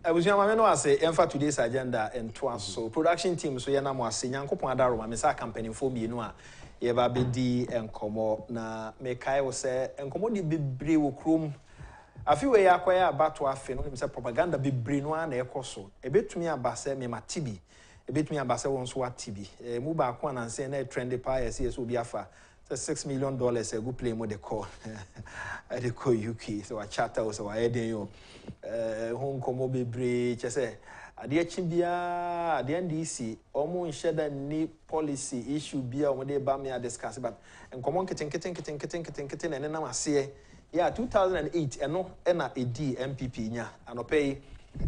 I was young, I know I say, for today's agenda and twice. So, production team, so you're not more saying, Uncle Padaro, I'm a campaign for me, you know, you have a BD and Como, na make I was say, and commodity be brave chrome. A few way acquire about to have propaganda be brinoan a coso. A bit to me a basse, me ma tibi. A bit me a basse won't swat tibi. A move back one and say, a trendy pie, CS will be a fa. $6 million a good play with the call. I call UK, so I chatter was our heading you. Home Comobi Bridge, I say, at the Chimbia, at the NDC, almost share that new policy issue be when they bamia discuss about and come on, kitten, and then I say, yeah, 2008, and no, and a D MPP, yeah, and pay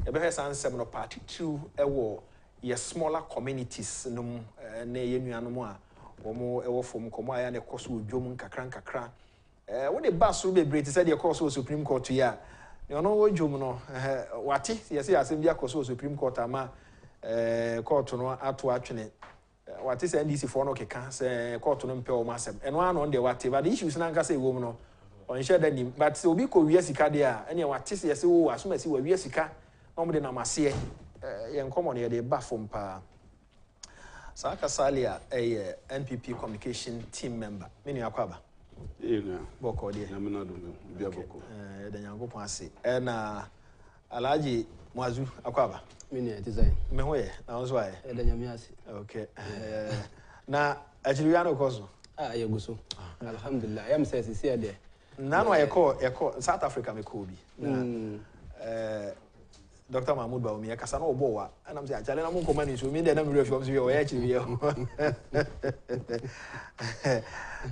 a better answer of party 2 a war, ye smaller communities, no, nay, no more ever from Komaya and a course with Jomun Kakran. When the bus will be great, said your course was Supreme Court here. You know what Jomuno, what is yes, Assembly Course Supreme Court, ama court no at watching what is NDC for no can court no pay massive and one on the whatever the issues Nanka say woman on share them, but so be co Yesica there, and what is yes, oh, as soon as you were Yesica, normally Namasia, young common here, the bathroom pa. Saka Salia, a NPP communication team member. Many akwaba. Boko dear. Boko. The young Pasi. And Alaji Mwazu Akwaba. Many design. Mehoye, I was why. Okay. Now, Ajiliano Koso. Ah, Yaguso. Alhamdulillah. I am says here there. Now I call South Africa, me Kobe. Dr. Mahmoud Baumia, Casano Boa, and I'm saying, I'm going to come in to me, then I'm going to actually.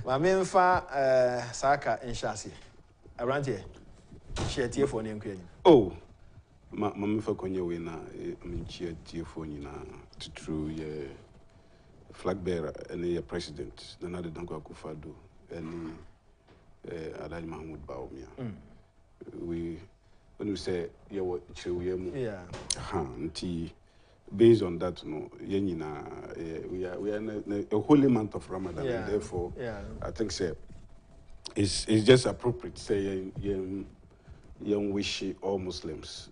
My main fa Saka and Shasi around here. She a tear for him. Oh, Mamma for Konya winner, I mean, she a tear for you to true flag bearer and a president, another Danko Kufado, and Alai Mahmoud Baumia. When you say based on that, no, we are in a holy month of Ramadan, and therefore, I think say it's just appropriate say young wish all Muslims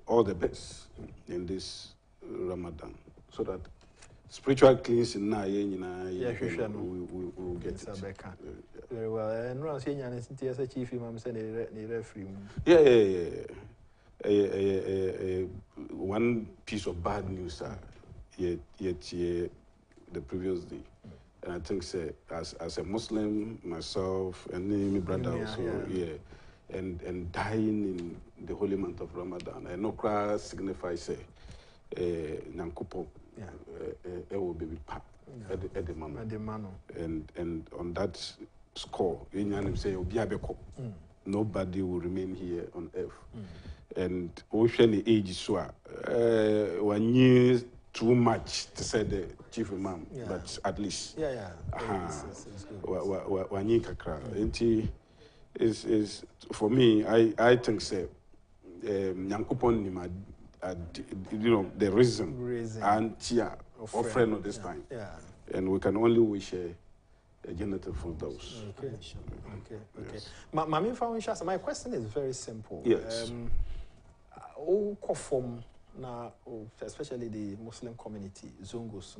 all the best in this Ramadan, so that spiritual cleansing now, we will get it. Very well. And once you are a chief imam, send a referee. One piece of bad news, yet the previous day. And I think, say, as a Muslim, myself, and my brother also, and dying in the holy month of Ramadan, and no cry signifies, say, Nankupo. Will be part at the moment. And on that score, say nobody will remain here on earth. And ocean age so one year too much to say the chief imam, but at least one year kakra. And is for me, I think say Nyankopon you know, the reason and of friend of this time. And we can only wish a genital for those. Okay. My question is very simple. Yes. Especially the Muslim community, Zongos,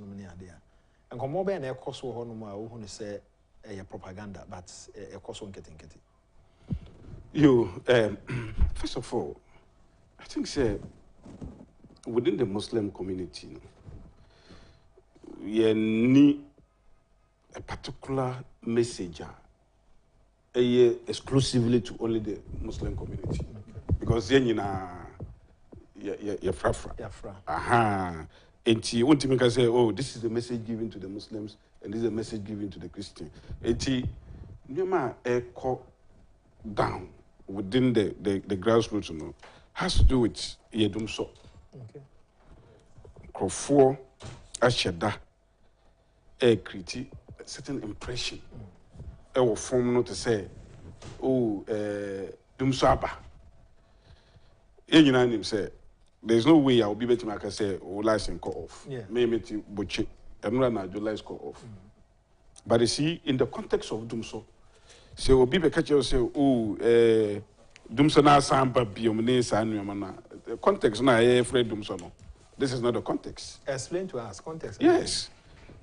and come over and a course who say a propaganda, but a course on getting it. You, first of all, I think, say, within the Muslim community, you need a particular messenger exclusively to only the Muslim community. Because then you're frafra. And you want to say, oh, this is the message given to the Muslims, and this is the message given to the Christians. And you call down within the grassroots, you know, has to do with Yedumso. Krofo Ashada create a certain impression. Will form not to say, oh, Dumsaba. You say, there's no way I will be able to make say, oh, license call off. Maybe to butcher and run a July call off. But you see, in the context of Dumso, say, will be catch you say, oh, Dumso na samba biomne sanuamana. The context na ye afraid dumso no. This is not the context. Explain to us context. Yes.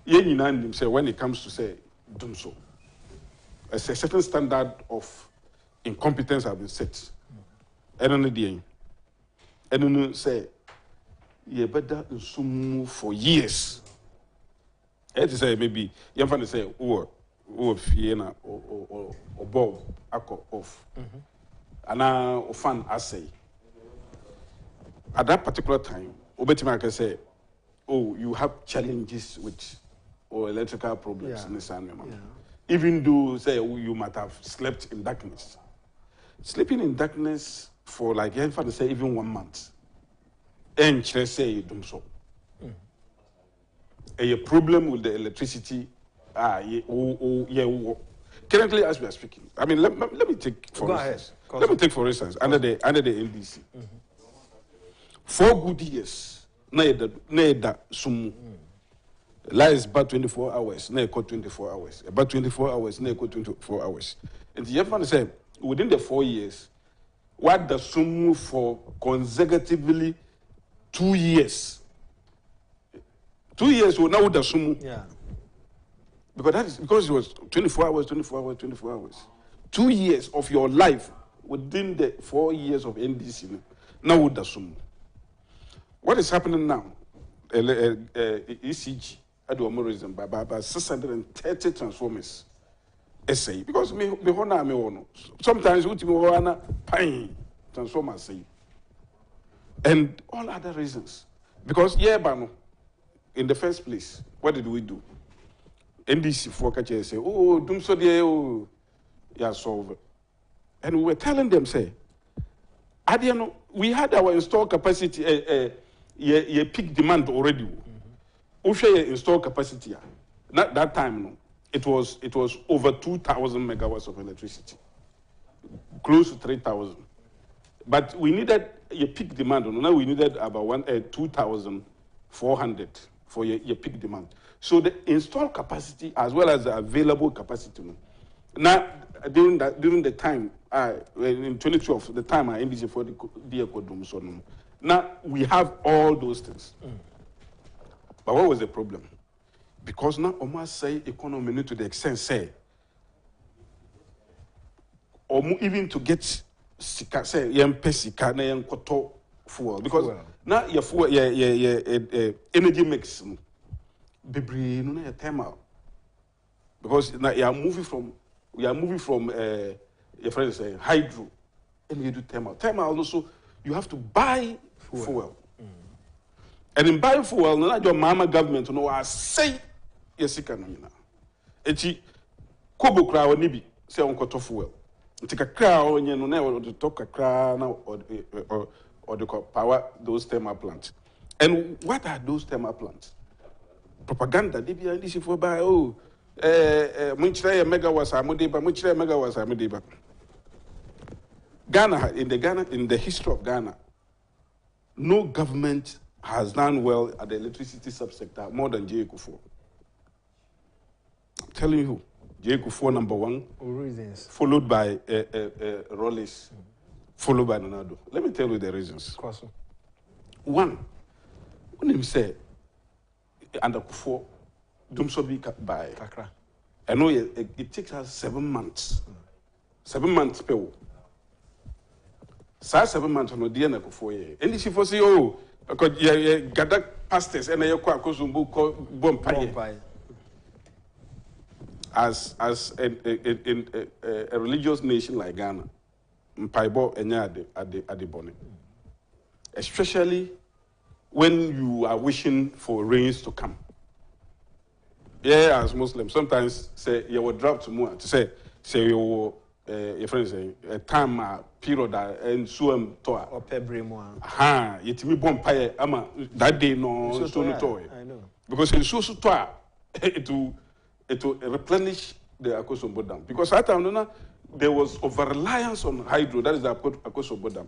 Ye nyina say when it comes to say dumso. A certain standard of incompetence have been set. Eno dey. Eno say ye better sumu for years. It is say maybe you find say or fiena or bob ako off. Ana ofan assay. At that particular time, Obetima can say, oh, you have challenges with or electrical problems in the sun. Even though say you might have slept in darkness. Sleeping in darkness for like say even 1 month. And say you do so. A problem with the electricity. Currently, as we are speaking, I mean, let me take for instance. Let me take for instance under the NDC. 4 good years. Na sumu. Lies about 24 hours. Na 24 hours. About 24 hours. Na 24 hours. And you have to say within the 4 years, what the sumu for consecutively 2 years. 2 years will now the sumu. Yeah. Because it was 24 hours, 24 hours, 24 hours. 2 years of your life within the 4 years of NDC. Now with the sumu. What is happening now? ECG, Aduamorism, by 630 transformers. Essay. Because sometimes we pain transformers say. And all other reasons. Because in the first place, what did we do? NDC for say, oh, dumso de oh, yeah, solve. And we were telling them, say, we had our install capacity, peak demand already. We share install capacity. Not that time, no. It was over 2,000 megawatts of electricity, close to 3,000. But we needed a peak demand. Now we needed about 2,400 for your peak demand. So the installed capacity as well as the available capacity. Now during the time in 2012, the time I NDC for the Kodum so now we have all those things. But what was the problem? Because now Omar say economy to the extent say, or even to get sika say sika na koto fuel because now your fuel energy mix bebre no na thermal because now we are moving from your friend say hydro and you do thermal also you have to buy fuel. And in buying fuel no na your mama government no I say yesika no nyina eti kobo kra oni bi say on koto fuel nti kakra onye no na o de to kakra na or the power those thermal plants. And what are those thermal plants? Propaganda they be this for by munchire megawatts amodeba munchire megawatts amodeba. Ghana in the history of Ghana, no government has done well at the electricity subsector more than J. Kufuor. I'm telling you, J. Kufuor number 1, reasons. Followed by Rollis, followed by Nanado. Let me tell you the reasons. One, when him say, under Kufuor, Dumsobi by Kakra. I know it takes us 7 months. 7 months per. 7 months on the DNA Kufuor. And if you say, oh, because you gather pastors and you call Bompire. As in a religious nation like Ghana, Mpaibo Enyade at the bonnet. Especially when you are wishing for rains to come. Yeah, as Muslims, sometimes say you will drop to more to say you your friends say a time period and so toa or pebremo. Yetimi Bompire ama that day no so no toy. I know. Because in so toa it will replenish the Akosombo Dam. Because at that time, there was over-reliance on hydro, that is the Akosombo Dam.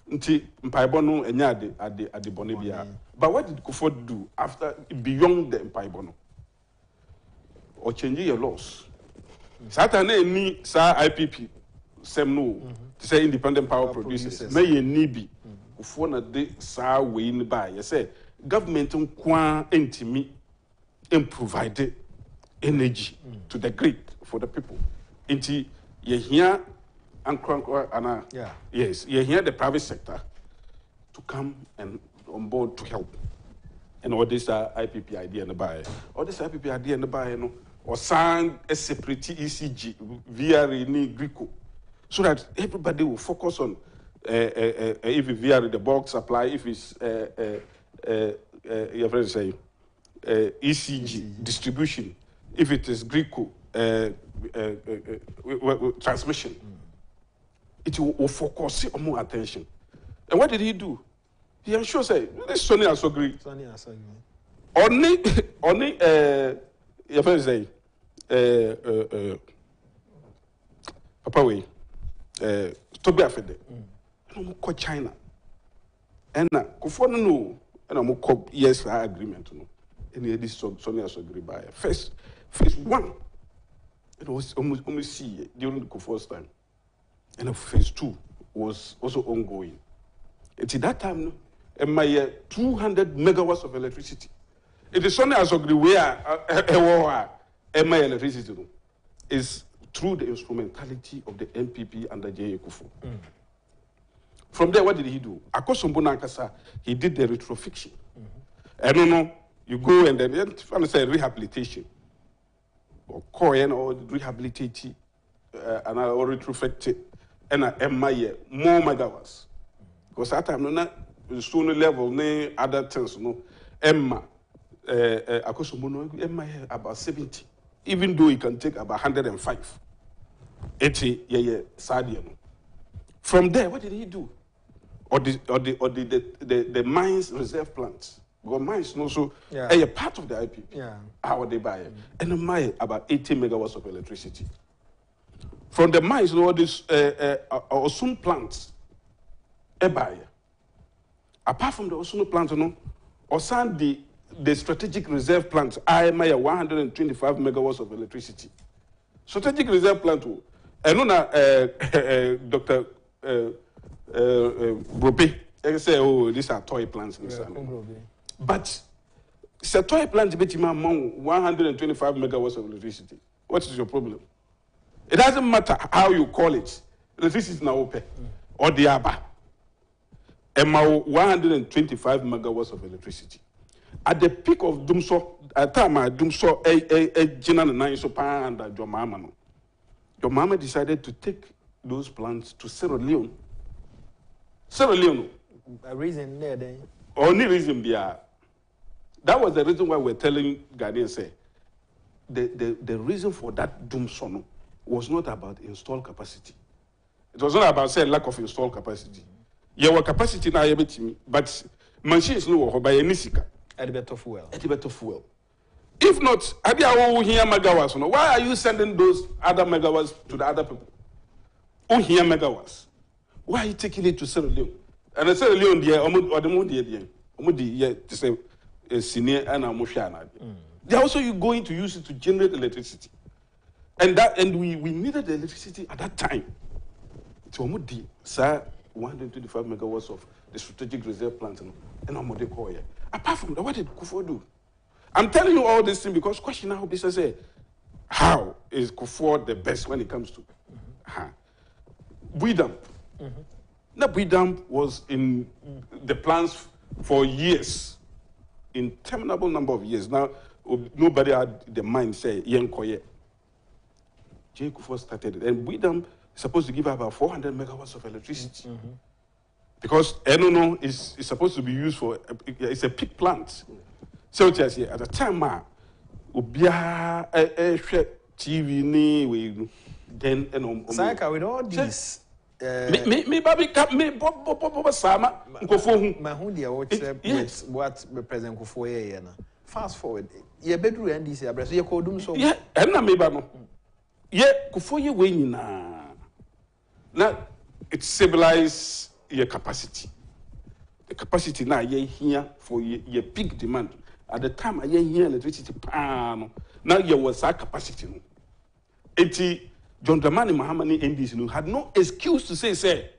Nti Mpaibono Enyade at the Bonibia. But what did Kufuor do after, beyond the Mpaibono? Or changing your laws? Satane ni sa IPP sem no to say independent power producers may ye nibi for na de sa we in by you say government nkwa entimi and provide energy to the grid for the people inti ye here and yes ye here the private sector to come and on board to help and all this IPP idea in the buy all this IPP idea in the buy no or sign a separate ECG via ni Greco so that everybody will focus on if it's via the bulk supply, if it's your friend say ECG distribution, if it is Greco transmission, it will focus on more attention. And what did he do? He ensured say this Sonny Asogri. Only your friend say Papa way Toby Afede. I'm call China. And Kufo no, and I'm call yes agreement no. And this Sonia agree by phase one. It was almost see during the Kufo's time, and phase two was also ongoing. At that time, and my 200 megawatts of electricity. It is Sonia agree where my electricity is through the instrumentality of the MPP under J. Kufuor. From there, what did he do? He did the retrofiction. I don't know, you go and then I say rehabilitation or coin or rehabilitate and or retrofit and more megawatts. Because at that time, no, sooner level, no other things, no, Emma, Emma about 70, even though he can take about 105. 80, Sadia. From there, what did he do? Or the mines reserve plants. Because mines also a part of the IPP. Yeah. How they buy it. And the mine about 80 megawatts of electricity. From the mines, all these Osun plants, a buyer. Apart from the Osun plant, the strategic reserve plants, I am 125 megawatts of electricity. Strategic reserve plant, and Dr. Brobe, I say, oh, these are toy plants. But it's a toy plant, but 125 megawatts of electricity. What is your problem? It doesn't matter how you call it. Electricity is now open. Or the ABBA. 125 megawatts of electricity. At the peak of Dumso, at time Dumso, a general nine so and your mama. Your mama decided to take those plants to Sierra Leone. Sierra Leone. A reason there, then? Only reason there. That was the reason why we're telling Ghanaians say the reason for that Dumso was not about installed capacity. It was not about say lack of installed capacity. There was capacity now, but machines no by any sika. At better fuel. At better fuel. If not, megawatts. Why are you sending those other megawatts to the other people? Who here megawatts? Why are you taking it to Sierra Leone? And I Sierra Leone, they are also you going to use it to generate electricity. And we needed the electricity at that time. It's 125 megawatts of the strategic reserve plant. And apart from that, what did Kufuor do? I'm telling you all this thing because question now is say, how is Kufuor the best when it comes to Buidam? Now Buidam was in the plans for years, interminable number of years. Now nobody had the mind say Yenkoye. J. Kufuor started it, and Buidam is supposed to give about 400 megawatts of electricity. Because Enono is supposed to be used for it's a peak plant. So at the time, Ubia TV ni then Saka with all these me baby cap me Bob Sama Mahudia what President Kufuor na. Fast forward. Ye bedru NDC abreso ye ko dum so. Yeah, enna me ba no. Ye Kufuor ye we nyina. Na it stabilize your capacity. The capacity now you're here for your peak demand. At the time I here electricity now you was that capacity. John Dramani Mahama ni NDC had no excuse to say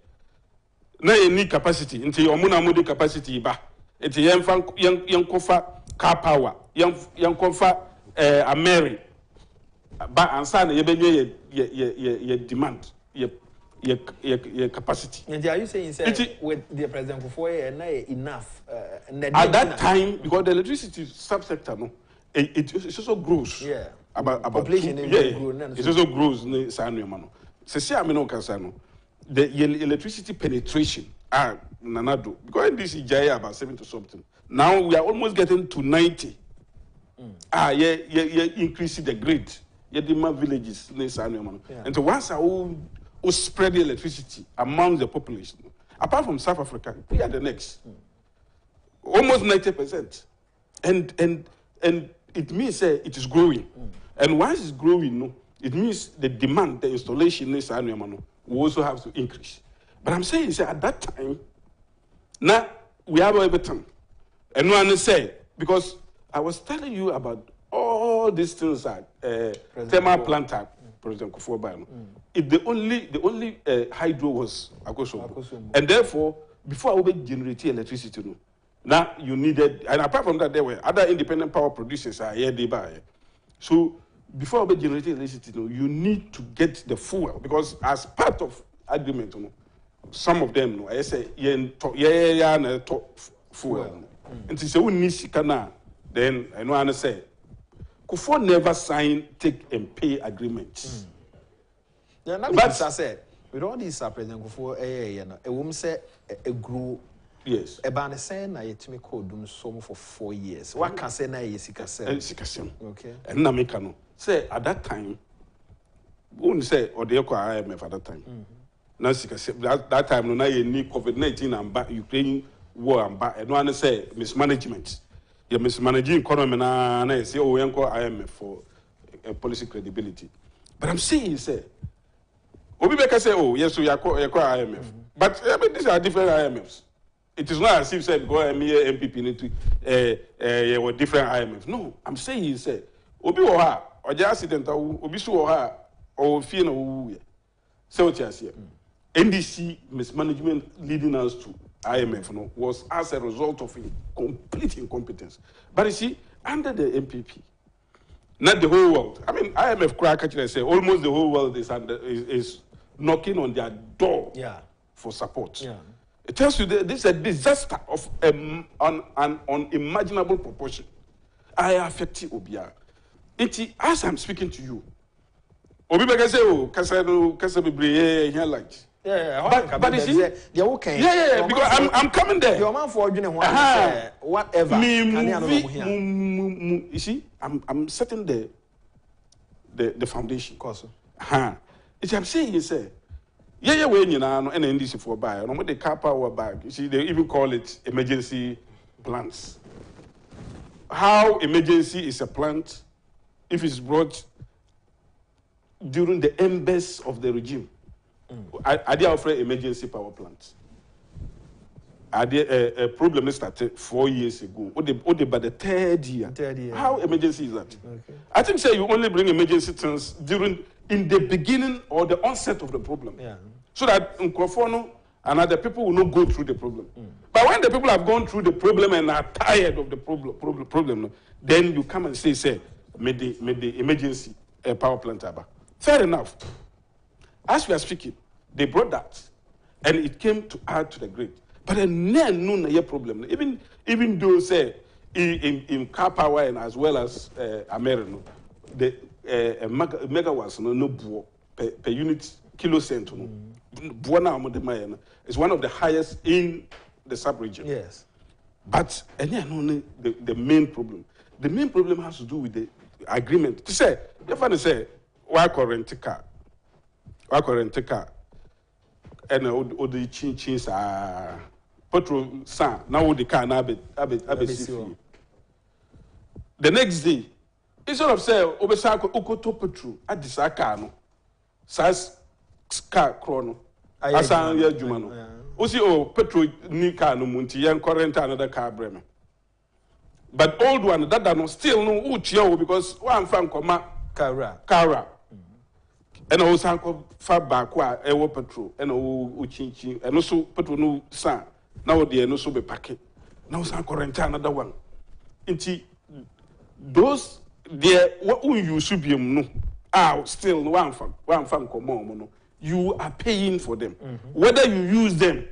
na any capacity into your monamodi capacity ba into young kofa car power young kofa a Mary ba ansa na ye demand ye capacity. And are you saying with the President Kufuor enough at that time because the electricity subsector no it also grows. Yeah. About population it also grows ne sanu ma no. Se I no kasa no the electricity penetration nanado because this is about 70 something. Now we are almost getting to 90. Increasing the grid. Demand villages ne sanu ma no. And so once I spread the electricity among the population. Apart from South Africa, we are the next. Almost 90%. And it means it is growing. And once it's growing, it means the demand, the installation will also have to increase. But I'm saying at that time, now we have everything. And no one say, because I was telling you about all these things that thermal plant President Kufuor if the only hydro was Akosombo. And therefore, before I would generate electricity, now you needed, and apart from that, there were other independent power producers here they buy. So before I would generate electricity, you need to get the fuel because as part of agreement, some of them, I say, fuel. And so we need to then I know I say. Kufuor never signed take and pay agreements. But I said, with all these President Kufuor, a woman said a grew. Yes. A banner saying I to me called them so for 4 years. What can say na Sikasem? Okay. And Namikano say at that time, wouldn't say or the IMF at that time. Now Sikasem that time no na need COVID-19 and Ukraine war and one say mismanagement. You're mismanaging economy and say, oh, we IMF for policy credibility. But I'm saying, say, Obibeka say, oh, yes, we are IMF. But these are different IMFs. It is not as if said, go MPP need to different IMFs. No, I'm saying, he said, Obi Oha, or the accident, Obi Suoha, or Fiona, say what you say. NDC mismanagement leading us to IMF was as a result of complete incompetence. But you see, under the MPP, not the whole world. I mean, IMF crack actually say almost the whole world is knocking on their door for support. Yeah. It tells you that this is a disaster of an unimaginable proportion. I affect Obia. As I'm speaking to you, Obi say, oh, Kasabi here like. Yeah, but you see, they're okay. Yeah, because I'm coming there. Your man for whatever. You see, I'm setting the foundation. Course. I'm saying, you say, when you know, and NDC for buy, no, the car power bag. You see, they even call it emergency plants. How emergency is a plant if it's brought during the embers of the regime? I did offer emergency power plants. I did a problem started 4 years ago. By the third year. How emergency is that? Okay. I think say you only bring emergency things in the beginning or the onset of the problem. Yeah. So that Nkrofono and other people will not go through the problem. But when the people have gone through the problem and are tired of the problem, then you come and say, made the emergency power plant. Fair enough. As we are speaking, they brought that, and it came to add to the grid. But then no problem. Even though say in car power and as well as American, the megawatts no per unit kilocent no. It's one of the highest in the sub-region. Yes. But the main problem. The main problem has to do with the agreement. To say, if I say, why current car? And the chin are petrol san now the car now the next day instead of say obesako okoto petrol at this car no size car chrono asan ya juma no o see petrol ni car no munti yan current another car breme but old one that no still no uchi because one fan koma kara and also far back where I petrol and chinchi and also petrol no sa now the no so be packet now san current another one inti those there what you should be no still one fan come on you are paying for them whether you use them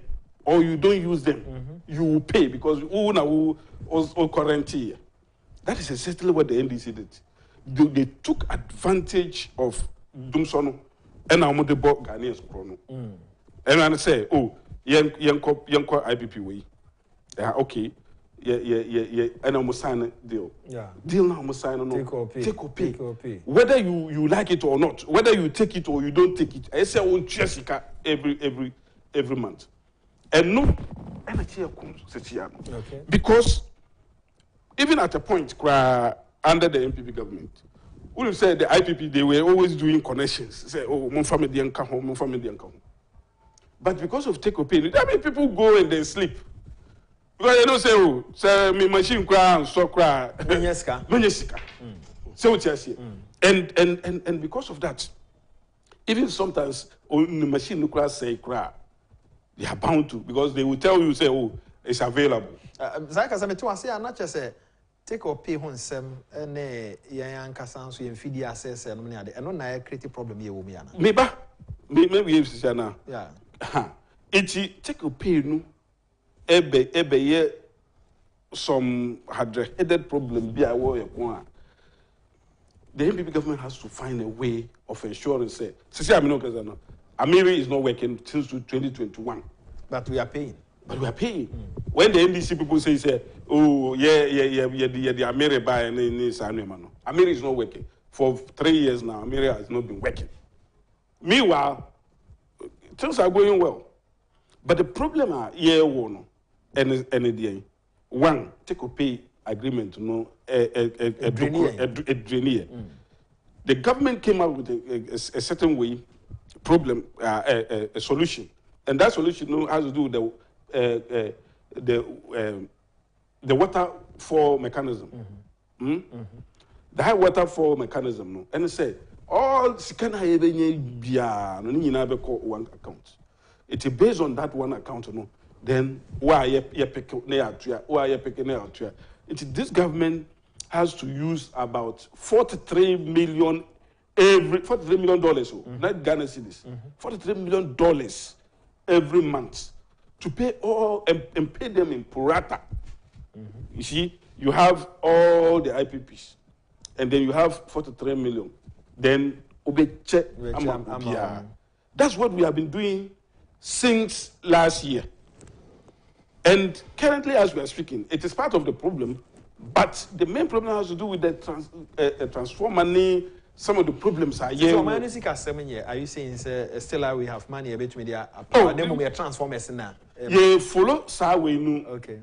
or you don't use them you will pay because who current here. That is exactly what the NDC did. They took advantage of Dumsono and I'm the board Ghanaians chrono. And I say, oh, yanko IPP way. Yeah, okay. Yeah. And I'm sign a deal. Yeah. Deal now, I'm sign no. Take or pay. Whether you like it or not, whether you take it or you don't take it. I say on Jessica every month. And no, and I hear okay. Because even at a point under the MPP government, we will say the IPP, they were always doing connections. Say, oh, mon family didn't come home. But because of take or pay, I mean, people go and they sleep. Because they don't say, oh, say, me machine cry, so cry. No, say what you say. And because of that, even sometimes, the machine cry say cry, they are bound to, because they will tell you, say, oh, it's available. Zaka say, me too, I say, I'm not just say, take or pay hon sem ene yan kasan so yemfidi access no me ade eno na create problem ye wo me yana maybe you see na yeah iti take or pay no ebe ye some headed problem bi a wo ye ko a the MPP government has to find a way of ensuring say I'm no kazana Amiri is not working since 2021 but we are paying. When the NDC people say, oh, yeah, the Amiri buy and Amiri is not working. For 3 years now, Amiri has not been working. Meanwhile, things are going well. But the problem is, one, take or pay agreement, a drainier. The government came up with a certain way, problem, a solution. And that solution has to do with the waterfall mechanism. The high waterfall mechanism, no. And it said all sikana bia no ni na be call one account. It is based on that one account, no. Then why you pick this government has to use about $43 million not Ghana cedis, $43 million every month to pay all and pay them in prorata. You see, you have all the IPPs, and then you have 43 million. Then that's what we have been doing since last year. And currently, as we are speaking, it is part of the problem, but the main problem has to do with the transfer money. Some of the problems are here. So, are you saying still we have money a bit media? We are transformers now. Yeah, follow Sawe no. Okay.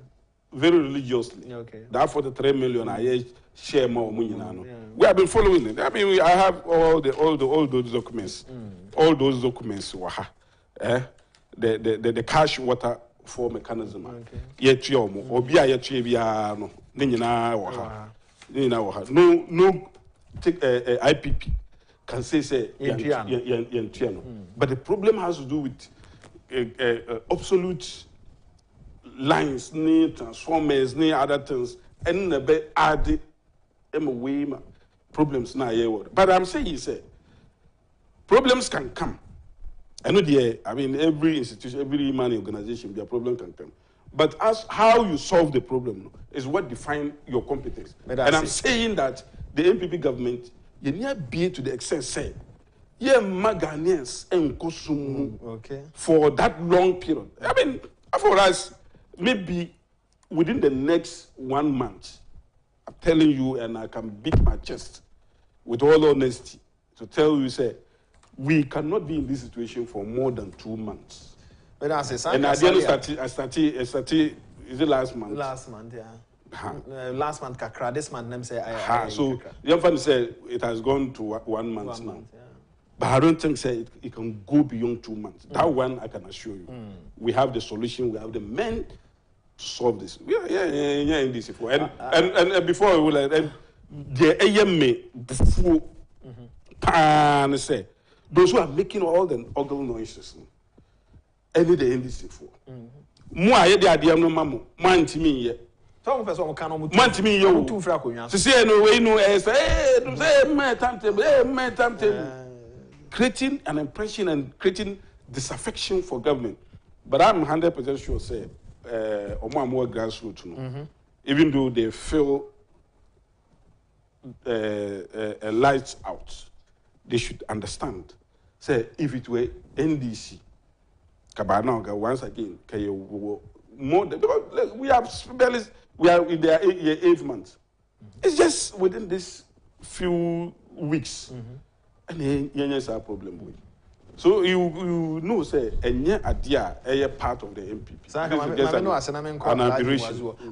Very religiously. Okay. That 43 million I share more money now. We have been following it. I mean, I have all those documents. All those documents the cash water for mechanism. Okay. Yet you obia yet no. No take IPP can say but the problem has to do with absolute lines, transformers, other things, and add problems now. But I'm saying, problems can come. I mean, every institution, every money organization, their problem can come. But how you solve the problem is what defines your competence. And I'm saying that the MPP government, you need to be to the extent say, Ghanaians and Kosumu for that long period. I mean, for us, maybe within the next 1 month, I'm telling you, and I can beat my chest with all honesty to tell you, say, we cannot be in this situation for more than 2 months. But I started, is it last month? Last month, yeah. Last month, Kakra. This month, them say so your friend said it has gone to 1 month now. Yeah. But I don't think it can go beyond 2 months. That one I can assure you. We have the solution. We have the men to solve this. Yeah, in this before. And before we will the AMA before pan say those who are making all the ogle noises, any the NDC for. More I the idea no mamu, man to me yet. Some person can almost Man to me, you too fraco. to say no way, no, say, my timetable, creating an impression and creating disaffection for government. But I'm 100% sure, say, more grassroots, even though they feel lights out, they should understand. Say, if it were NDC, Kabana, once again, more because we are in their 8th month. It's just within this few weeks, and then yes, our problem with. So you know, say, and yeah, a part of the MPP.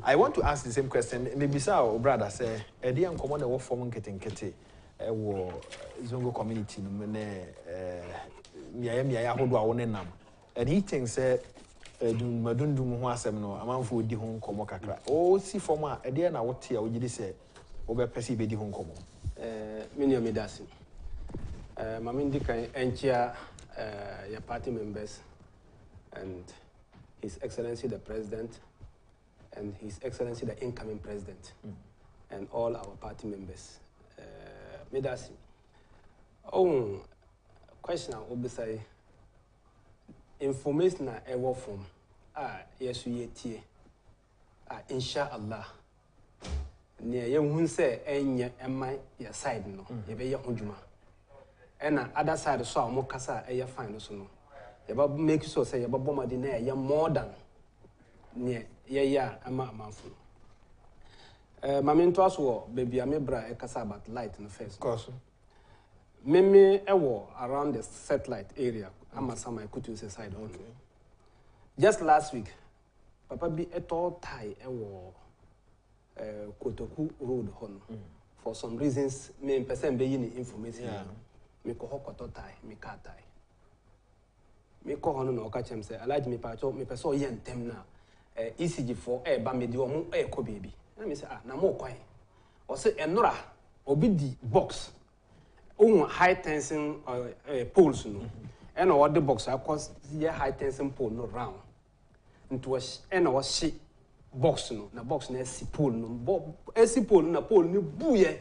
I want to ask the same question. Maybe so, brother, say, a dear common the work for getting Kete, a war Zongo community, and he thinks, Madundum Wasem, no, a man for the home como cacra. Oh, see for my idea now what here would you say, over perceive the home como. Many Medasi. Mamindika Enchia, your party members, and His Excellency the President, and His Excellency the incoming President, and all our party members. Medasi. Oh, question I will say. Information na ewo from yesu yetie inshallah ne ye hu se enye ema ya side no ye be ye hodwuma ena other side so a mo kasa eye fine so no ye ba make sure say ye ba bomadi na ye more than ne ye ya ama amanfo mame nto aso baby amebra e kasa about light no first course me ewo around the satellite area Amasama I could use a side on. Just last week, Papa be a tall tie Kotoku Road Hon. For some reasons, me person be in information. Me ko hokoto tie, me car tie. Me ko hono no catch him say, I like me pacho, me person yen tem na ECG for ba me di omo ko baby. Na me say na mo kwan. O say enora obi di box. High tension poles no. And what the box I cause the high tension pole no round. Into was and was she box no na box na si pole no si pole na pole ni buye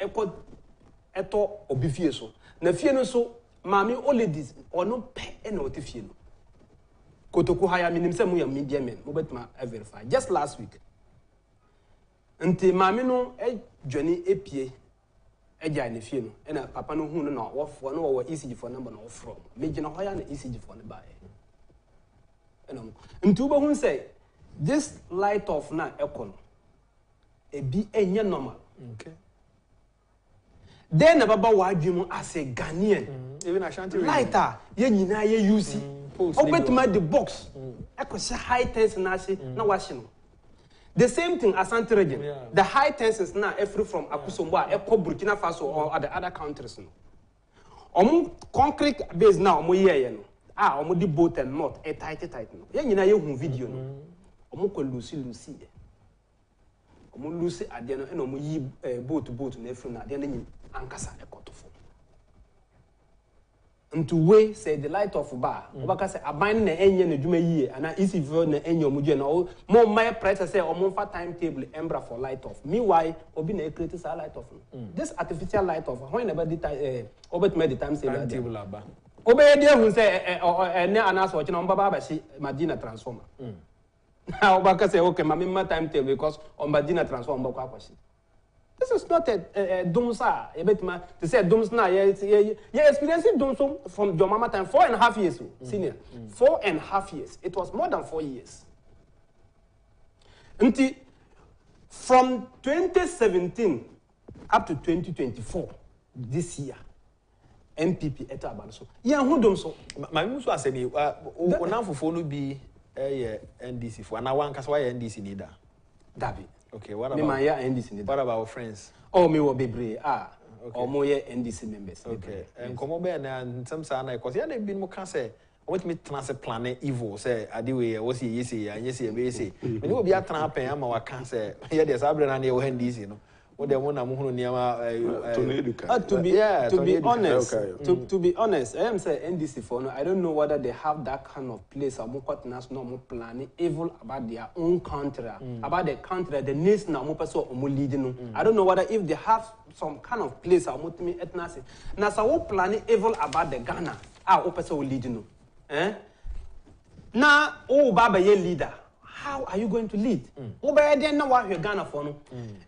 eto obi fie so na fie no so mami ladies ono pe na o te fie no Kotoku haya minim se mu ya media men mo betuma verify just last week nti mami no dwani epie eja ne fie no ena papa no hu no na wofo no wo ECG for number no from me gina hoya na ECG for ne ba ena ntu bo hu say this light off na ekon ebi enye normal okay then baba wa adwum as a Ghanaian even Ashanti lighter ye nyina ye use obetuma the box ekose high tension na she na wa she no. The same thing as Asante region. The high tensions now free from Akusombo, Eko Burkina Faso or other countries. Omu concrete base now, omu ye no. Omu di boat and not a tight. No. Ye nyina ye hu video no. Omu ko Lucy. Omu Lucy ade no, omu yi boat na free na ade no ankasa ekotofo. Into way say the light of bar. Obaka say aban na enye na dwuma yie ana easy na enye omudwe na mo my price say omonfa timetable embra for light off. Meanwhile obi na create this light off. This artificial light off when never the time obet made the time say timetable aba. Obe dey hu say ne anaso ochi na mbaba ba shi Madina transformer. Now obaka say okay mama my timetable because on Madina transformer mbakwa kwashi. This is not a domsa. To say doms now, you experiencing doms from your mama time 4.5 years, senior. 4.5 years. It was more than 4 years. Until from 2017 up to 2024, this year, MPP eto abanso. Yeah, who domso? My musu asemi. Onamfo no be NDC for. Na wan kasa why NDC neither. Dabi. Okay, what about our friends? Oh, me wo bebre. Or more NDC members. Okay. And come over and some sana because yeah, they've been more cancer. What me transfer plan evil say adiwe was yes and yes be say. When you be a tramp and am our cancer. Here there's Abraham and NDC, you know. What they want to to be honest, I am saying NDC for no. I don't know whether they have that kind of place or more national planning evil about their own country, about the country, the nation now more person or leading. I don't know whether if they have some kind of place or more ethnicity. Now so planning evil about the Ghana, person leading. Now Baba ye leader. How are you going to lead? I didn't know what you're Ghana for no.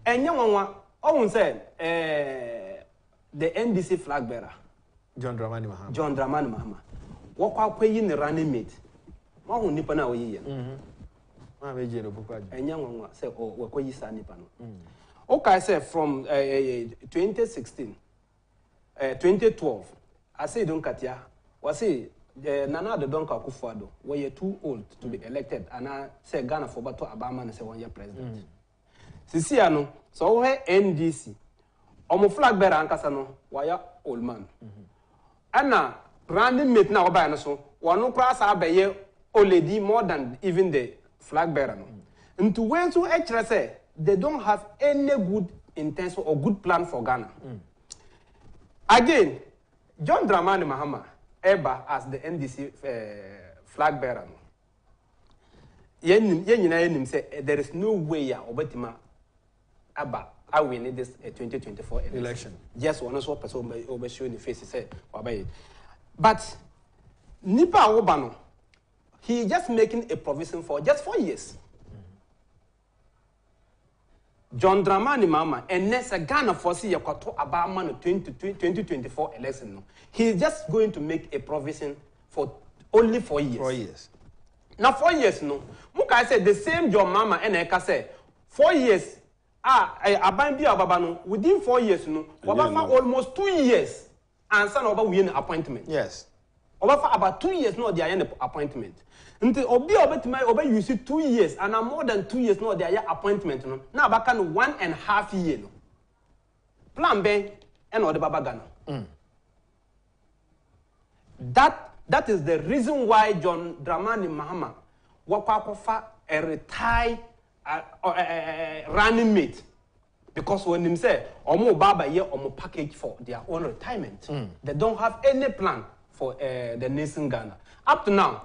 And young one, said the NDC flag bearer, John Dramani Mahama. John Dramani Mahama. What are paying the running mate? What will nip now ye? And young one said, oh, we're going to nipano. Okay, I said from 2016, 2012, I say don't katia, was it? Nana the Donka Kufuado, were you too old to be elected, and I say Ghana for Bato Obama and say 1 year president. Sisiano, so where NDC, Omo flag bearer and Casano, wire old man. Anna, random mate now by so, one no class abe old lady more than even the flag bearer. And to where to actually say they don't have any good intention or good plan for Ghana. Again, John Dramani Mahama. Eba as the NDC flag bearer. Yen say there is no way Obetima Aba I win this 2024 election. Just one so person over show in the face say but Nipa Obano he just making a provision for just 4 years. John Dramani Mama and Nessa Ghana foresee a quarter about man 2024 election. No. He's just going to make a provision for only 4 years. 4 years. Now 4 years, no. Muka said the same John Mama and Eka said 4 years. Abambi Ababano within 4 years, no. Wabafa almost 2 years and son over win appointment. Yes. Over about 2 years, no, they are in the appointment. Until Obi Obet you see 2 years and more than 2 years, no, they are appointment. No. Now, back on 1.5 years. No. Plan B and or the Baba Ghana. That is the reason why John Dramani Mahama Wakwakofa a retired running mate. Because when him say, Omo Baba ye Omo package for their own retirement, they don't have any plan for the nation Ghana. Up to now,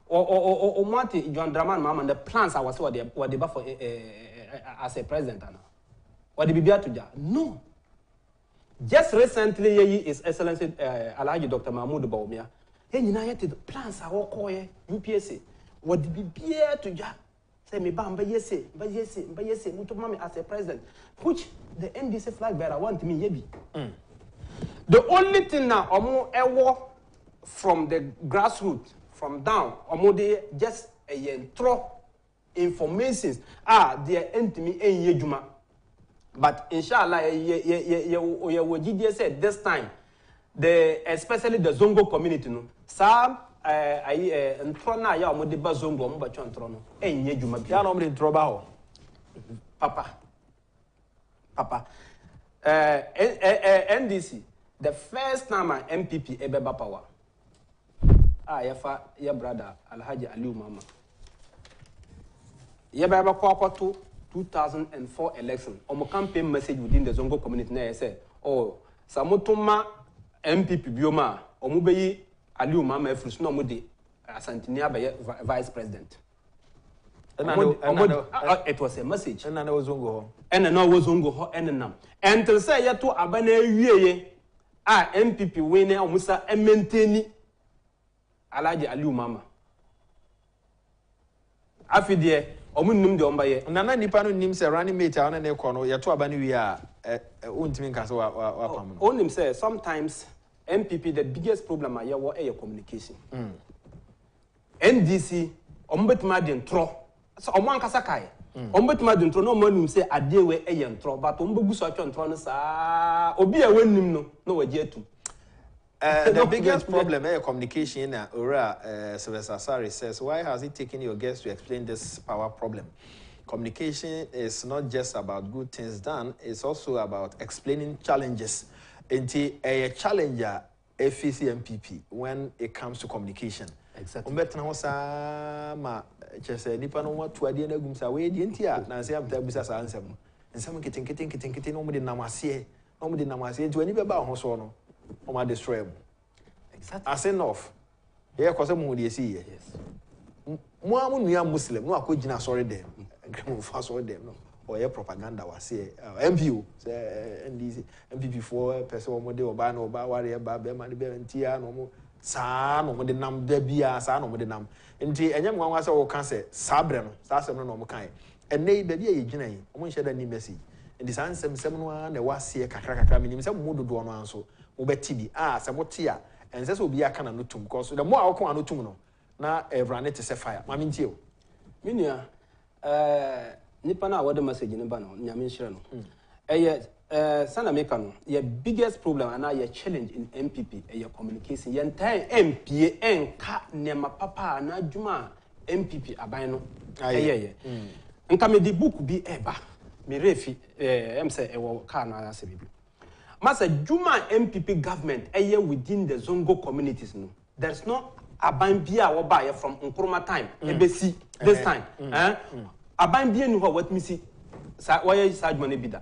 or John Dramani Mahama, the plans are what they for as a president. What they be to no. Just recently, His Excellency Alhaji Dr. Mahmoud Bawumia, the plans are all called UPSC. What did be to ja? Say me bamba yes, Mutumami as a president, which the NDC flag bearer want me yebi. The only thing now, Omo ewo from the grassroots, from down, Omo de just a yentro informations. They enter me a yejuma. But inshallah, ye said this time, especially the Zongo community, no, some Ntrona ya mo de Zongo mo ba chontrono. Enye juma bi. Ya no me ntroba ho. Papa. NDC, the first time MPP ebeba power. Ya brother Alhaji Aliu Mama. Ya beba kwa 2004 election, on campaign message within the Zongo community, I said, oh, Samotoma MPP Bioma, or Mubeyi Aliu Mama Frusno Mudi, Santinia by vice president. It was a message. And I was Zongo. And I know was Zongo and now. And to say, ya to Abane Ye, MPP winner, Musa, and maintain Alhaji Aliu Mama. Afidie. Omunum de ombaye nana nipa no nim se running mate a na ekọ no yeto aba ne wi a ontimi nka se wa pam no onim say sometimes MPP the biggest problem are your communication. NDC ombetima de ntro so omo ankasa kai ombetima de ntro no manum say adewe ntro but ombegu so atwa ntro no saa obi a wennim no waje atum. The biggest problem is communication. Sylvester Asare says, why has it taken your guests to explain this power problem? Communication is not just about good things done, it's also about explaining challenges. Into a challenger, FCMPP, when it comes to communication. Exactly. and some getting no more than Namasie, no more than Namasie, to any about Hosono, or my destroy. Exactly. I say enough. Here, cause I'm yes. More we are Muslim, no, I could sorry them. Fast sorry them, no. Or your propaganda was here. MPU, MPP for person one day or ban or by warrior, Babbe, and Tia, no more. Sa no mo de nam da bia sa no mo de nam nti enyam wan wasa wo kan se sabre no sa asem no mo kan enne ba bia ye gina yi mo nhye da ni message nti san sem no na wase kakra minim se mo dodo no anso mo beti bi se mo te a ense se obi aka na no tum because the more akon ano tum no na everane te se fire ma mintie o minia nipa na wode message ne ba no nyame nhire no sana meka no your biggest problem and your challenge in MPP your communication your entire MPA enka nema papa na adwuma MPP aban no nka me di book bi eba me refi say ewo car na ase bibi masa adwuma MPP government within the Zongo communities no there's no aban bia wo ba from Nkrumah time ebesi this time aban bia ni ho what me see sa why sa adwuma ne bida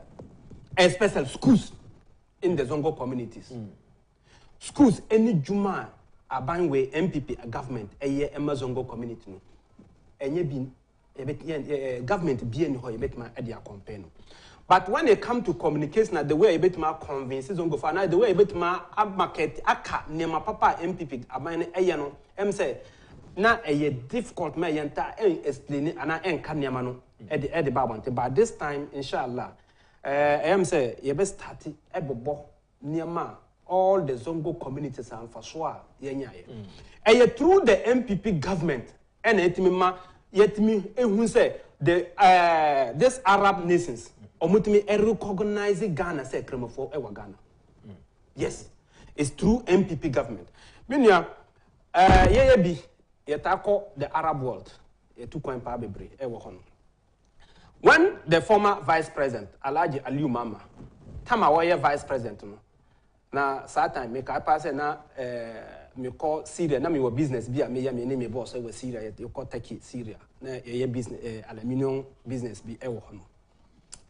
especially schools in the Zongo communities. Schools, any Juma, aban way MPP government, Zongo community. No. Government be any way at their campaign. But when it comes to communication, the way a bit more convinces Zongo Fana, the way a bit more market, aka, nema papa MPP, aban ayano, say, na a difficult may enter explain and I ain't Kanyamano at the Babante. But this time, inshallah. I say you best start ebobo niema all the Zongo communities and faswa yenya ye. Through the MPP government and yetimi ehun say the this Arab nations omutimi recognize Ghana say kremofo ewa Ghana. Yes, it's through MPP government. Minya bi yetako the Arab world yetu kwan pa bebre ewa hono. When the former vice president, Alhaji Aliu Mama, Tama Waya vice president, na that time, me pass na me call Syria, na me business be a me me boss over Syria, you call Turkey, Syria, na business aluminium business be ewo.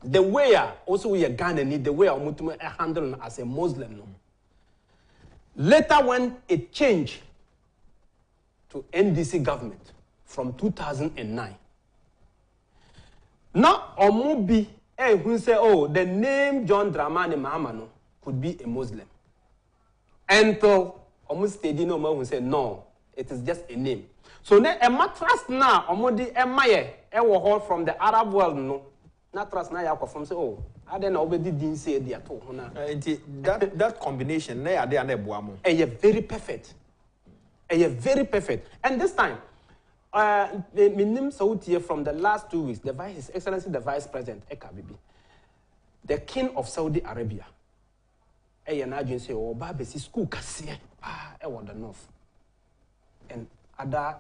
The way also we are Ghana need the way Omutume handle as a Muslim. No. Later when it changed to NDC government from 2009. Now, Omubi, who say, oh, the name John Dramani Mahama could be a Muslim. Until almost steady no more who say, no, it is just a name. So now, a mattress now, Omodi Emaye, hold from the Arab world, no, not trust now, from say, oh, I don't know, but didn't say the at all. That combination, they are there, very perfect. Very perfect. And this time, minim Saudi from the last 2 weeks, His Excellency the Vice President Ekabibi, the King of Saudi Arabia, an agency or Babesi school Kassie, the north, and other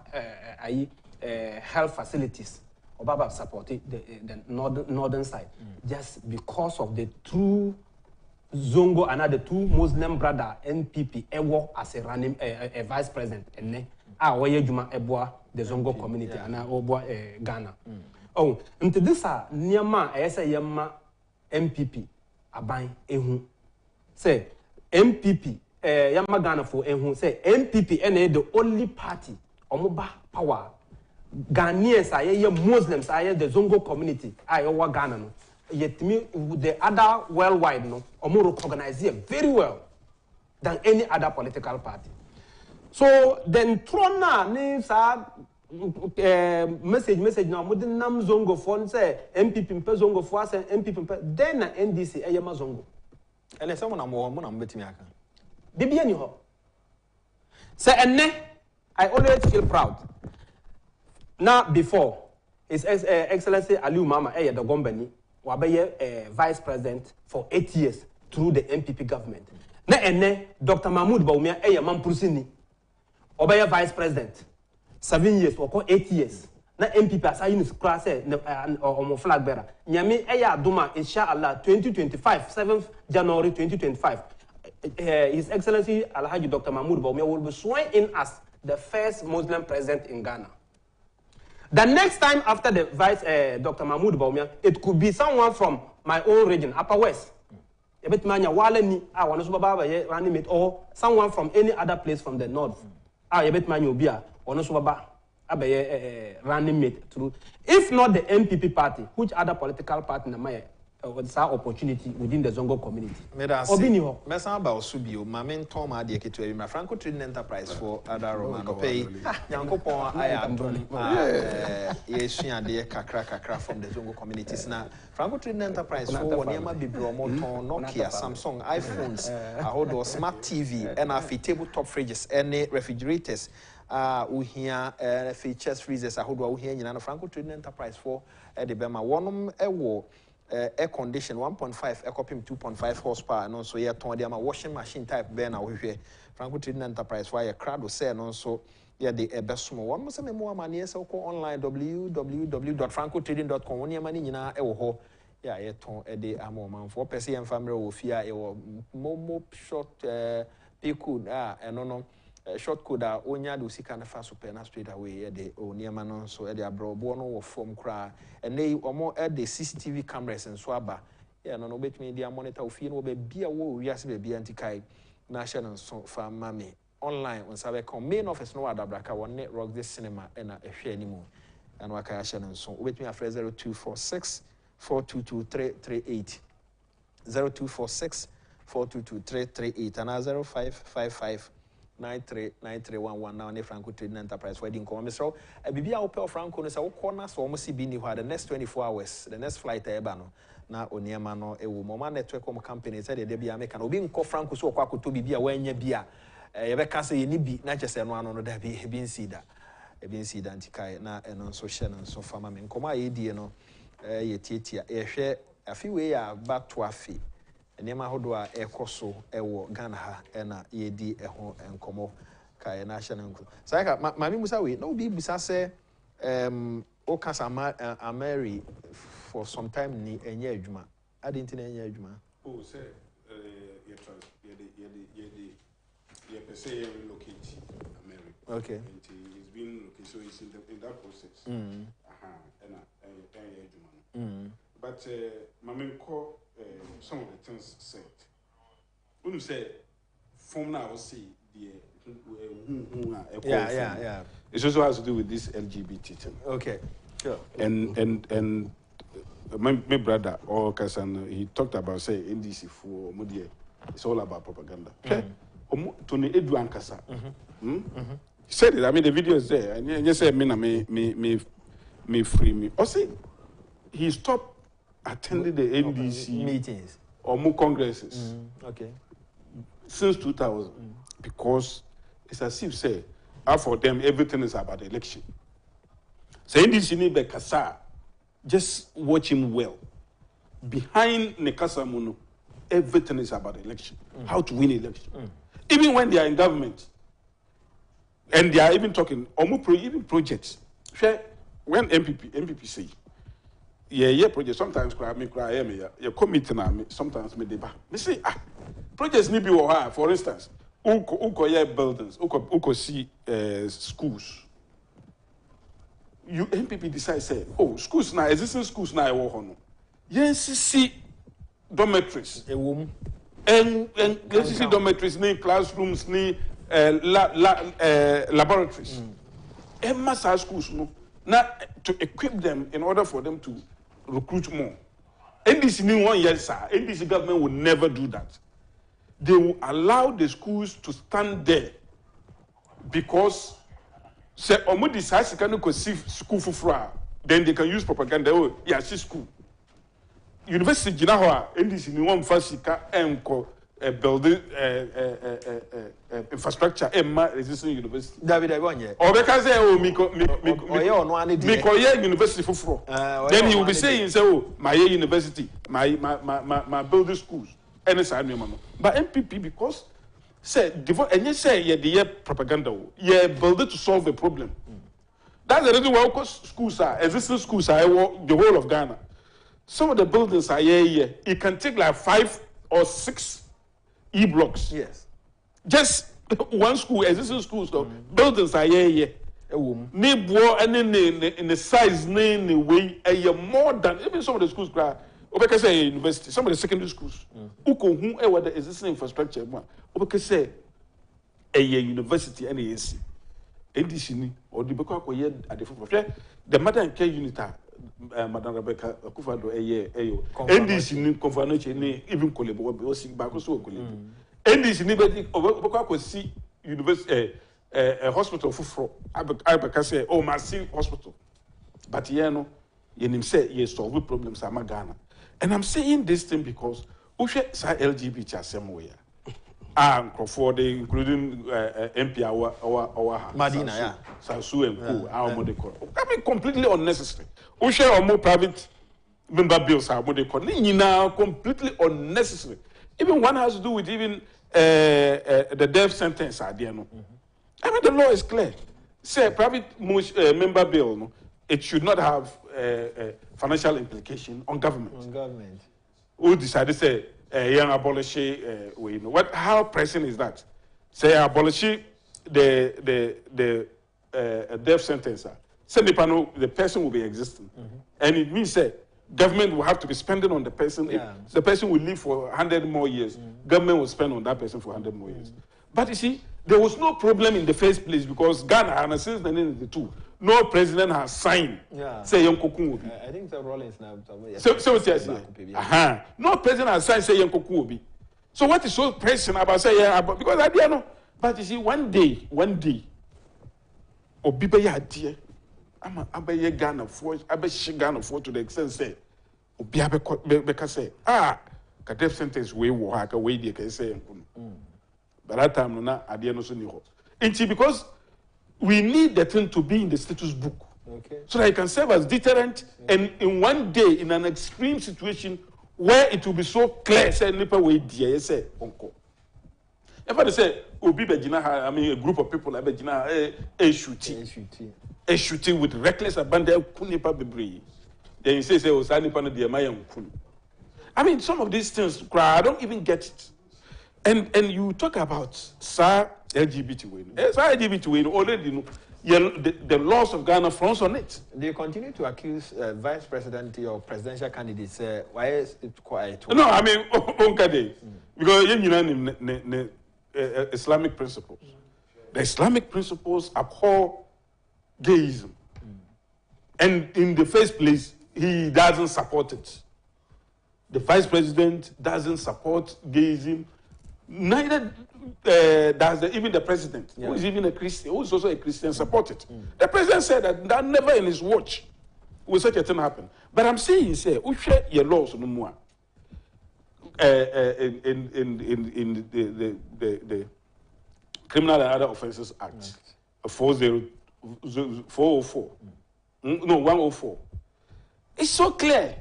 health facilities, or Baba supported the northern side, just because of the true Zongo and the two Muslim brother NPP as a running a vice president and Juma Eboa the Zongo community and Oboa Ghana. Oh, into this Niama Yama MPP Abai Ehu. Say MPP Yama Ghana for Ehu. Say MPP the only party Omoba power. Ghanaians are Muslims are the Zongo community. Iowa Ghana. Yet me the other worldwide no Omo recognize it very well than any other political party. So then Trona names are message now with the Nam Zongo phone say MPP Zongo for us and MPP then NDC Ayama Zongo. And someone I'm more betting I can. Bibi anyhow. Say and I always feel proud. Now before His Excellency Aliu Mama the Gombani Wabaye vice president for 8 years through the MPP government. Na ene Dr. Mahmoud Baumia Mampurusini Obaya vice president 7 years or 8 years. Na MPP asayin class or flag bearer. Nyame Duma inshallah 2025 7th January 2025. His Excellency Alhaji Dr. Mahmoud Baumia will be sworn in as the first Muslim president in Ghana. The next time after the vice Dr. Mahmoud Baumia, it could be someone from my own region, Upper West. Ebetmanya wale ni one so baba ye running mate or someone from any other place from the north. Ebetmanya obia one so baba abaye running mate through. If not the MPP party, which other political party na may opportunity within the Zongo community? Obinio. Mesa about Subio, Mamin Tom Adi Ketu, Franco Trading Enterprise for Ada Romano Pay. Yankopon I yes, dear Kakra from the Zongo communities. Now, Franco Trading Enterprise for Wanyama Bibromoton, Nokia, Samsung, iPhones, a smart TV, and a tabletop fridges, and refrigerators. We hear features freezers. I hold here in Franco Trading Enterprise for the Bema. One war. Air condition 1.5, air copy 2.5 horsepower, and also yeah, washing machine type burner we here. Franco Trading Enterprise why a crowd will say and also yeah the best small one must have more money so online www.francotrading.com when your money in a yeah yeah ton a day a moment for person and family will fear a momo short pico and no short code onya do see kind of fast super straight away the near man so the abroad no form cry and they more at the CCTV cameras and swaba yeah no bet me their monitor of fear no be a wo yes be anti-kai national so for mommy online on sabe come main office no adabraka one net rock this cinema and a share anymore and waka channel so wait me after 0246 422338 0246 422338 and 0555 9311 now ne Franco Trading Enterprise wedding come Mr. Bibia Opel Franco no say wo corner so almost see be ni the next 24 hours the next flight eba no na oniema no ewo mama network company say de bia make na obi nko Franco so kwa akoto bibia wanya bia ye be ka say ye ni bi na chese no ano no da bi ebi nsida antikai na eno so hye no so fama me nkoma ye die no ye tietia ye hwe afi we ya bato afi Nema hodwa ekoso ewo Ghana ha ena yedi eho enkomo ka national nko. Saka mami musa we no be busa se o kasa Mary for some time ni enye adwuma. Adinti na enye adwuma. Oh say ye say relocate Mary. Okay. And he's been okay so he's in that process. But mami ko some of the things said. When you say from now, see the yeah. It also has to do with this LGBT thing. Okay, sure. And my brother or Kasan, he talked about say NDC for Mudie. It's all about propaganda. Tony Edwan Kasa. He said it. I mean the video is there. And you say me free me. Or say he stopped attending the NDC meetings or more congresses. Okay. Since 2000, because it's as if say, for them everything is about the election. So NDC ni be kasa, just watch him well. Behind Nekasa Muno, everything is about the election. How to win election. Even when they are in government, and they are even talking even projects. When MPP say. Yeah, project. Sometimes cry me, your committee na me. Sometimes me deba. Me say projects need be what. For instance, uko buildings, uko see schools. You MPP decide say, schools now existing schools now work on. Yes, see dormitories. And let's see dormitories, ni classrooms, ni laboratories. Mass schools no. Now to equip them in order for them to recruit more. NDC new 1 year, sir. NDC government will never do that. They will allow the schools to stand there because say omudi sasi kanu ko see school for then they can use propaganda. Oh, yeah, see school. University Jinahoa NDC new 1 fasika enko building infrastructure existing university. David Agonye. Or because miko university for then he will be saying say my university, my building schools. Any side but MPP because say and you say the propaganda build it to solve a problem. That's the reason why schools are existing schools are the whole of Ghana. Some of the buildings are here. It can take like 5 or 6 E-blocks. Yes. Just one school, existing schools, buildings are here. In the size, in the way, more than even some of the schools obeka say university, some of the secondary schools. Uko who where the existing infrastructure one. Obeka say a university and AC. NDC or the Beko Koye at the mother and care unit, Madam Rebecca Kufado a year, NDC Conference, even Colebo, was back so NDC nobody Beko see university a hospital for Abacase, oh, massive hospital. But yeah, no, you say yes, solve problems are Ghana. And I'm saying this thing because Ushe sa LGBT are somewhere. Including MP our Madina, yeah. Sasu and Co. Our Modecor. I mean, completely unnecessary. Ushe or more private member bills are Modecor. Now, completely unnecessary. Even one has to do with even the death sentence. I mean, the law is clear. Say private member bill, no, it should not have financial implication on government. On government. Who decided to say young abolish what? How pressing is that? Say abolish the death sentence. Say the person will be existing, and it means that government will have to be spending on the person. Yeah. If the person will live for 100 more years, government will spend on that person for 100 more years. But you see, there was no problem in the first place because Ghana, and since 1992, no president has signed. Yeah. Say Young Koku. I think the Rollins now. No president has signed. Say Young Koku. So what is so pressing about say because I don't know. But you see, one day, Obibe ya idea. I'm a Ghana for. I'm a Ghana for to the extent say Obibe say the death sentence way work away the can say. But that time, no, I didn't know. Because we need the thing to be in the status book. Okay. So that it can serve as deterrent and in one day, in an extreme situation where it will be so clear, say, Nipa way dear, say, Uncle. If I say, Obi Bejina, I mean, a group of people, I Bejina, a shooting with reckless abandon, Kunipa Bebri. Then you say, Osanipa, dear, my uncle. I mean, some of these things, I don't even get it. And you talk about LGBT win. LGBT win already know the laws of Ghana fronts on it. They continue to accuse vice president or presidential candidates. Why is it quiet? No, I mean, because you know Islamic principles. The Islamic principles abhor gayism, and in the first place, he doesn't support it. The vice president doesn't support gayism. Neither does even the president, who is even a Christian, who is also a Christian, support it. The president said that never in his watch will such a thing happen. But I'm saying, say, we share your laws no more. In the Criminal and Other Offences Act, 404. No, 104. It's so clear.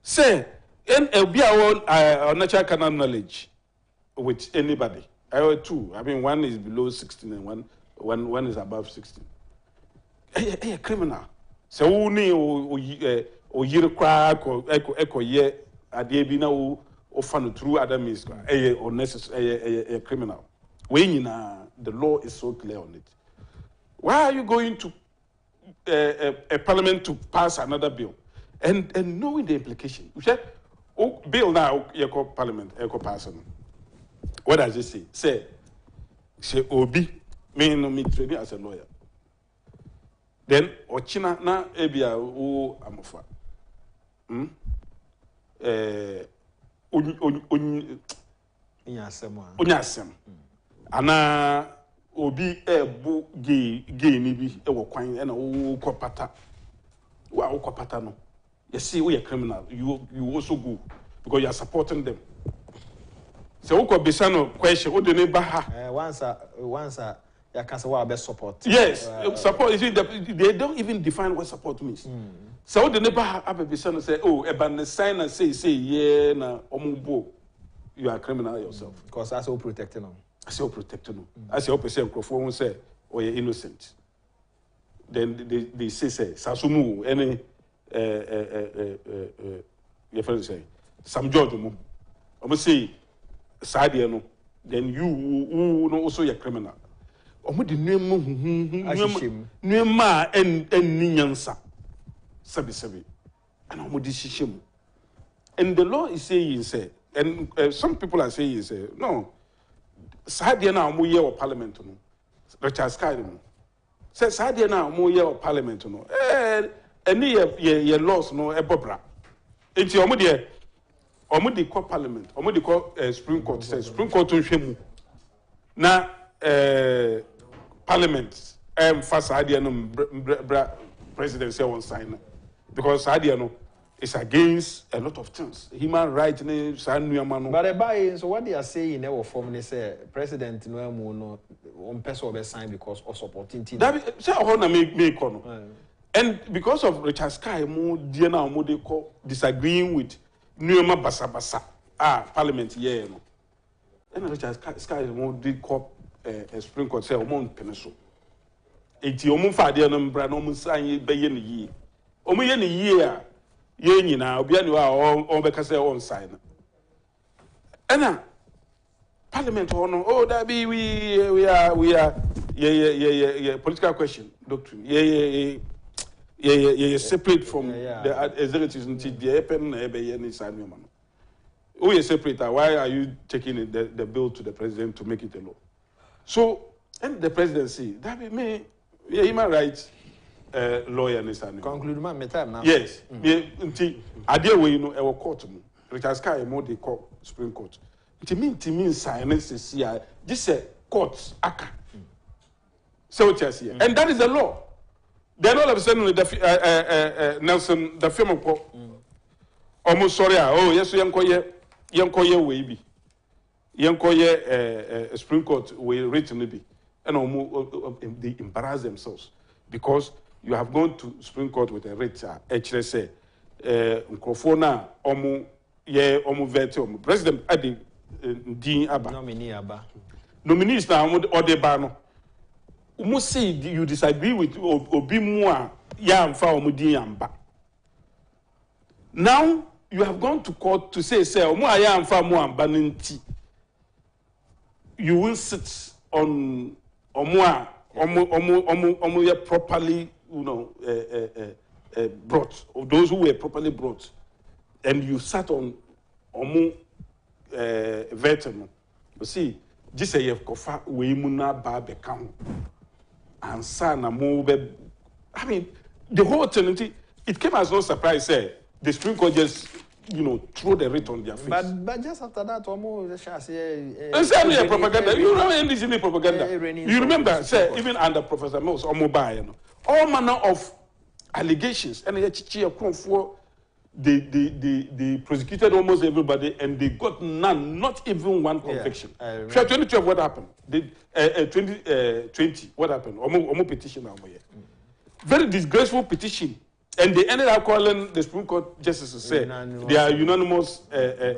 Say, and be our natural canon knowledge. With anybody. I have two. I mean, one is below 16 and one is above 16. A criminal. So only or year crack or echo ye adebina or fun through other means or necessary a criminal. When the law is so clear on it. Why are you going to a parliament to pass another bill and knowing the implication? You said, bill now you call parliament, you call person. What does it say? Say Obi, me training as a lawyer. Then Ochina na ebia o amofa. Unyasem. Ana Obi bu gay ni bi e wo kwan e na wo kopata. Wa wo kopata no. You see we are criminal. You also go because you are supporting them. So we could be some question. What do you once you can say what best support. Yes, support. You see, they don't even define what support means. So the neighbor have a person say, "Oh, a band sign and say, yeah, na omubo, you are a criminal yourself." Because that's all protecting them. That's all protecting them. As your person won't say, "Oh, you're innocent." Then they say, "Sasumu, any your friend say, some judge mu." I'm say. Then you also a criminal. Omo de nuema and ninyansa. Sabi. And omo de shishim. And the law is saying, say, and some people are saying, say, no, Sadia now more year of parliament, no, Richard Sky, no. Says Sadia now more year of parliament, no, and ye laws, no, a bobra. It's your mother, or the court parliament, or the court Supreme Court says, Supreme Court to shame. Now, parliament, first Sadia no presidency on sign because Sadia no. It's against a lot of things. Human rights, but by so what they are saying in our form, they say President no one person will sign because of supporting team. That say how na me and because of Richard Sky, mo dia na mo dey call disagreeing with Nuema basa Parliament here no. And Richard Sky mo did call a Supreme Court say omo peneso. Eti omo fa dia no mbra no omo san be ye ne yi. Omo ye ne yi a ye nyina obi ani wa on be kase on sign ena parliament no oh that be we are political question doctrine separate from the executives until the happen na be ye ni sign me man oh you separate why are you taking the bill to the president to make it a law so and the presidency that be me human rights lawyer understand. Conclude my time now. Yes. Until idea we our court Richard Sky more the court Supreme Court. It mean silence here. This courts aka. So what you see. And that is the law. Then all of a sudden the Nelson the film of almost sorry oh yes yankoye we be. Yankoye Supreme Court will written be and they embarrass themselves because you have gone to Supreme Court with a writ actually say Nkrofona omu vete omu president adi din aba nominees na omu odeba no umu say you disagree with obi mu a ya amfa omu din amba now you have gone to court to say omu a ya amfa mu amba nti you will sit on omu a omu properly brought, or those who were properly brought, and you sat on omu veteran. You see, this is kofa we muna ba bekam, and sana mobe. I mean, the whole thing. It came as no surprise. Say the Supreme Court just throw the writ on their face. But just after that, propaganda. You remember NDC propaganda. You remember, say even under Professor Mills or mobile, all manner of allegations, and they prosecuted almost everybody, and they got none, not even one conviction. Yeah, 2012, what happened? 2020, what happened? Omo petition. Very disgraceful petition. And they ended up calling the Supreme Court justices say they are unanimous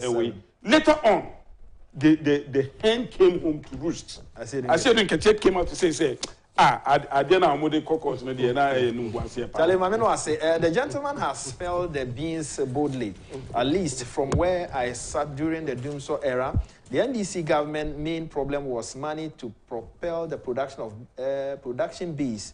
away. Later on, the hen came home to roost. I said Nketiah came out to say, I didn't know the cockles. The gentleman has spelled the beans boldly, at least from where I sat during the Doomsday era. The NDC government main problem was money to propel the production of production bees.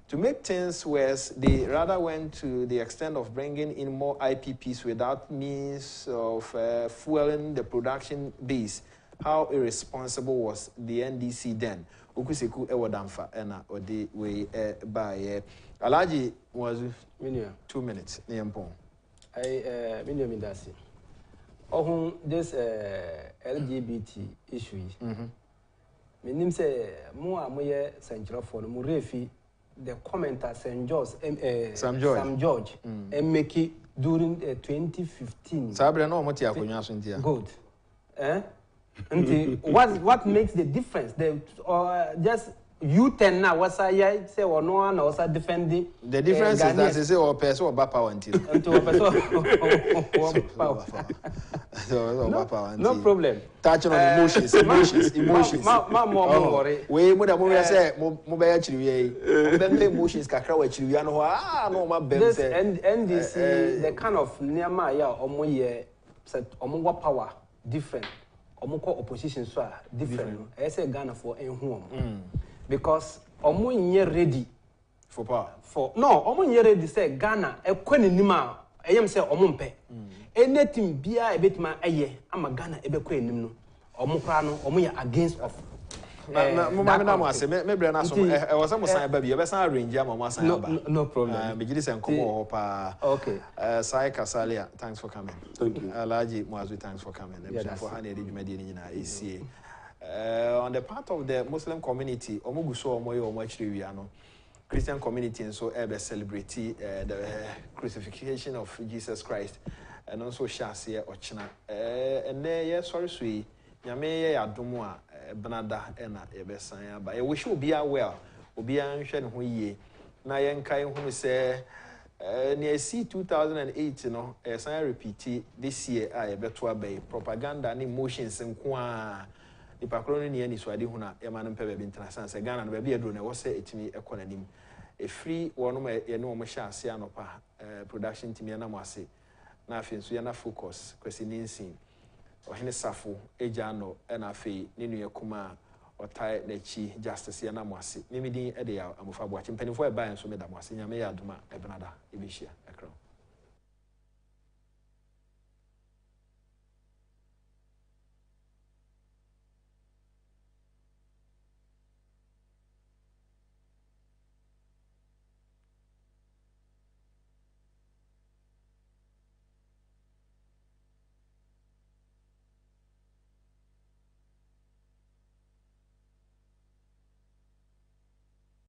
To make things worse, they rather went to the extent of bringing in more IPPs without means of fueling the production base. How irresponsible was the NDC then? Ukuseku ewadamfa ena odi we by Alaji was 2 minutes. Niyampon. Minyo mindasi. Ohun this LGBT issue. Minim say mo amoye senjra for no refi the commenter Sam George make it during 2015. Sabre no moti akonya so ntia. Good. What makes the difference? Just U10 now was I say or no one was defending. The difference is that they say or person or power until. No problem. Touching on emotions. We would have say mobile actually emotions kakra actually no my this NDC the kind of Nehemiah omoye said omo power different. Omo opposition so different. I say Ghana for enhom. Because omo nye ready for power. No, omo nye ready say Ghana ekweni nima eyem say omompe anything bia ebetima eye ama Ghana ebekọ enim no omukra no omoya against of me brand aso e was am sign ba bi e be san arrange am am sign ba no problem me gidi sen komo ho pa okay Sai Kasalia, thanks for coming. Thank you. Alaji Muazu, thanks for coming. For Hani Ejumedi Nina ACA. On the part of the Muslim community, Omuguso Omoyo Omachiri Wiano, Christian community and so ever celebrate the crucifixion of Jesus Christ and also Shasia Ochina. And there, sorry, sweet. Yame Adumwa, Banada, and Ebesaya, but I wish you be aware, Obian Shen Huye, Nayan Kai who say. Near C 2008, you know, as I repeat this year, I better bay propaganda and emotions and qua the Pacroni and Iswadihuna, Eman Pebe International, Ghana, and baby a drone, was say it to me a conanim. A free one of my Masha Sianopa production to me and Amasi. Nothing, so you're not focus, questioning scene. Or Henny Safo, Ejano, and Afe, Ninu Kuma. Or tie Nechi justice yana mwasi. Mimi di ede ya amufa watching penny for a buy and so made a mwasi. Yame ya duma ebenada ibishia ekro.